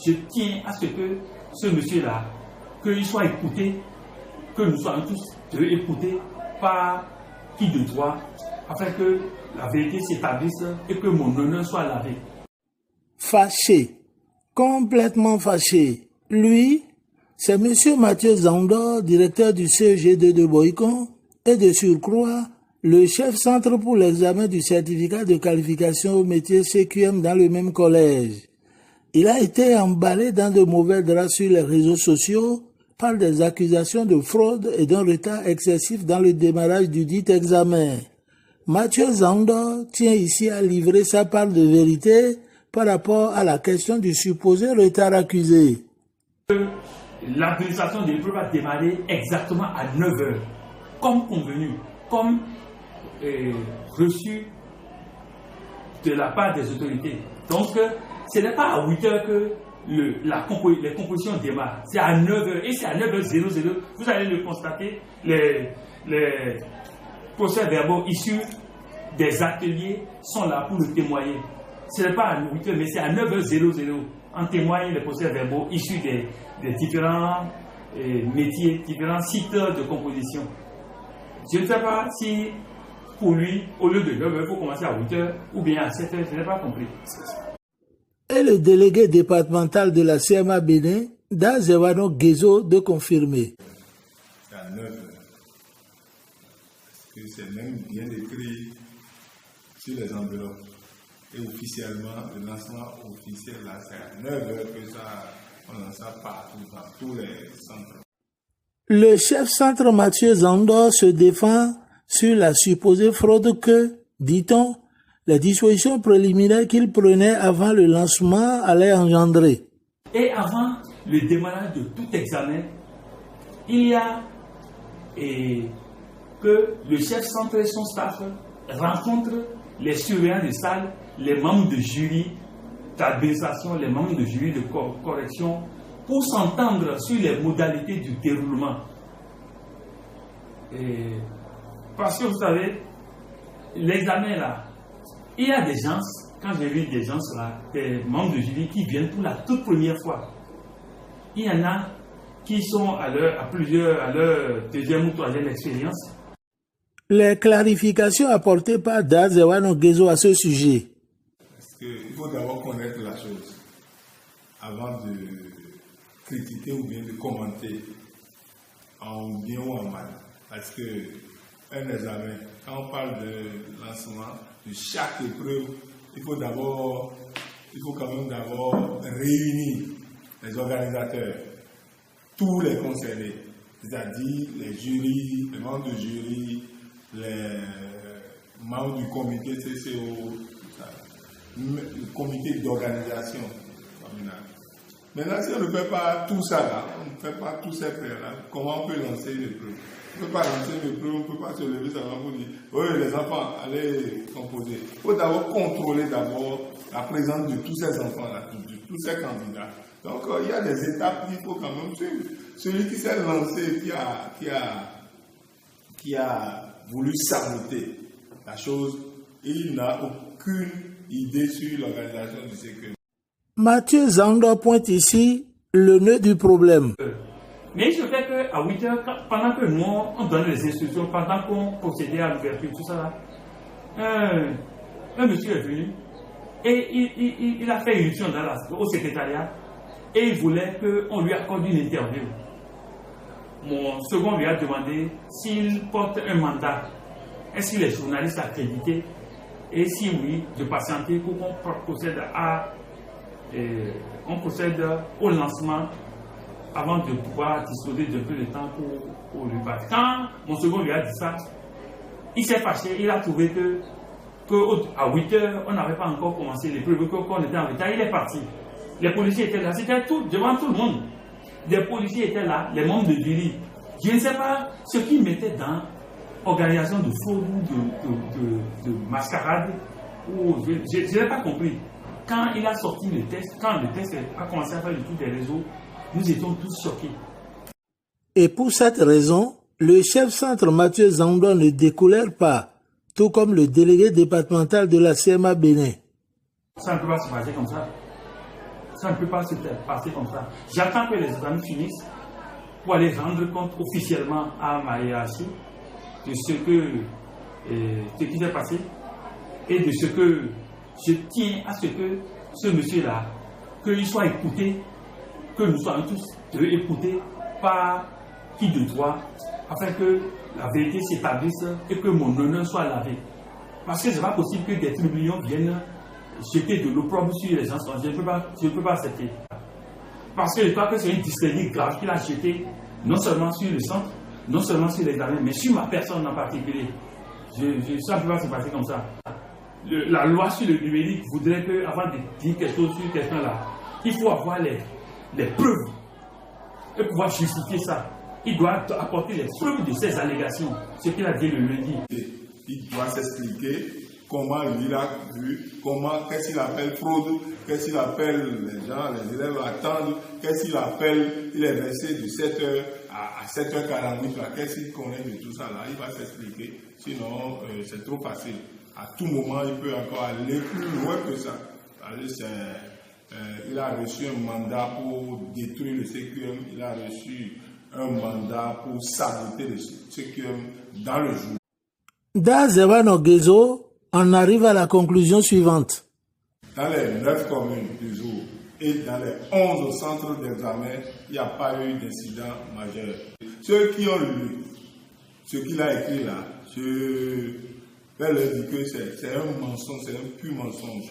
je tiens à ce que ce monsieur-là, qu'il soit écouté, que nous soyons tous écoutés par qui de droit, afin que la vérité s'établisse et que mon honneur soit lavé. Fâché, complètement fâché. Lui, c'est M. Mathieu Zandor, directeur du CEG2 de Boycon, et de surcroît, le chef centre pour l'examen du certificat de qualification au métier CQM dans le même collège. Il a été emballé dans de mauvais draps sur les réseaux sociaux par des accusations de fraude et d'un retard excessif dans le démarrage du dit examen. Mathieu Zandor tient ici à livrer sa part de vérité par rapport à la question du supposé retard accusé. L'administration de l'épreuve va démarrer exactement à 9h, comme convenu, comme reçu de la part des autorités. Donc, ce n'est pas à 8h que les compositions démarrent, c'est à 9h et c'est à 9h00. Vous allez le constater, les procès-verbaux issus des ateliers sont là pour le témoigner. Ce n'est pas à 8h, mais c'est à 9h00. En témoignent les procès-verbaux issus des différents métiers, différents sites de composition. Je ne sais pas si, pour lui, au lieu de 9h, il faut commencer à 8h ou bien à 7h, je n'ai pas compris. Et le délégué départemental de la CMA Bénin, Dazewano Gezo, de confirmer. C'est à 9h. Parce que c'est même bien écrit sur les enveloppes. Et officiellement, le lancement officiel, là, c'est à 9h que ça, on lance ça partout, dans tous les centres. Le chef centre Mathieu Zandor se défend sur la supposée fraude que, dit-on, les dispositions préliminaires qu'il prenait avant le lancement allaient engendrer. Et avant le démarrage de tout examen, il y a que le chef centre et son staff rencontrent les surveillants de salle, les membres de jury d'administration, les membres de jury de correction, pour s'entendre sur les modalités du déroulement. Parce que vous savez, l'examen là, il y a des gens, quand j'ai vu des gens là, des membres de jury qui viennent pour la toute première fois. Il y en a qui sont à leur deuxième ou troisième expérience. Les clarifications apportées par Dazewano Gezo à ce sujet. Parce qu'il faut d'abord connaître la chose avant de critiquer ou bien de commenter en bien ou en mal. Parce que un examen, quand on parle de lancement de chaque épreuve, il faut quand même d'abord réunir les organisateurs, tous les concernés, c'est-à-dire les jurys, les membres de jury, les membres du comité CCO, le comité d'organisation communale. Maintenant, si on ne fait pas tout ça là, on ne fait pas tous ces faits-là, comment on peut lancer une épreuve? On ne peut pas lancer une épreuve, on ne peut pas se lever seulement pour dire oui, les enfants, allez composer. Il faut d'abord contrôler la présence de tous ces enfants-là, de tous ces candidats. Donc, il y a des étapes qu'il faut quand même suivre. Celui qui s'est lancé, qui a voulu saboter la chose, il n'a aucune idée sur l'organisation du CQM. Mathieu Zandor pointe ici le nœud du problème. Mais je fais qu'à 8h, pendant que nous, on donne les instructions, pendant qu'on procédait à l'ouverture, tout ça là, un monsieur est venu et il a fait une mission au secrétariat et il voulait qu'on lui accorde une interview. Mon second lui a demandé s'il porte un mandat, est-ce qu'il est journaliste accrédité, et si oui, de patienter pour qu'on procède au lancement avant de pouvoir disposer d'un peu de temps pour lui battre. Quand mon second lui a dit ça, il s'est fâché, il a trouvé qu'à 8h, on n'avait pas encore commencé l'épreuve, qu'on était en retard, il est parti. Les policiers étaient là, c'était devant tout le monde. Les policiers étaient là, les membres de jury. Je ne sais pas ce qu'ils mettaient dans organisation de fraude ou de mascarade. Je n'ai pas compris. Quand il a sorti le test, quand le test a commencé à faire le tour des réseaux, nous étions tous choqués. Et pour cette raison, le chef centre Mathieu Zandor ne décolère pas, tout comme le délégué départemental de la CMA Bénin. Ça ne peut pas se passer comme ça. Ça ne peut pas se passer comme ça. J'attends que les examens finissent pour aller rendre compte officiellement à ma hiérarchie de ce qui s'est passé et de ce que je tiens à ce que ce monsieur-là, qu'il soit écouté, que nous soyons tous écoutés par qui de droit, afin que la vérité s'établisse et que mon honneur soit lavé. Parce que ce n'est pas possible que des tribunaux viennent jeter de l'opprobre sur les gens. Je ne peux pas accepter. Parce que je crois que c'est une dyslexie grave qu'il a jeté, non seulement sur le centre, non seulement sur l'examen, mais sur ma personne en particulier. Ça ne peut pas se passer comme ça. La loi sur le numérique voudrait que, avant de dire quelque chose sur quelqu'un là, il faut avoir les preuves et pouvoir justifier ça. Il doit apporter les preuves de ses allégations, ce qu'il a dit le lundi. Il doit s'expliquer comment il a vu, qu'est-ce qu'il appelle fraude, qu'est-ce qu'il appelle les gens, les élèves attendent, qu'est-ce qu'il appelle, il est resté de 7h à 7h48, qu'est-ce qu'il connaît de tout ça là, il va s'expliquer, sinon c'est trop facile. À tout moment, il peut encore aller plus loin que ça. Il a reçu un mandat pour détruire le CQM, il a reçu un mandat pour saboter le CQM dans le jour. Dans Zévano Guézo, on arrive à la conclusion suivante. Dans les 9 communes du jour et dans les 11 centres d'examen, il n'y a pas eu d'incident majeur. Ceux qui ont lu ce qu'il a écrit là, je vais leur dire que c'est un mensonge, c'est un pur mensonge.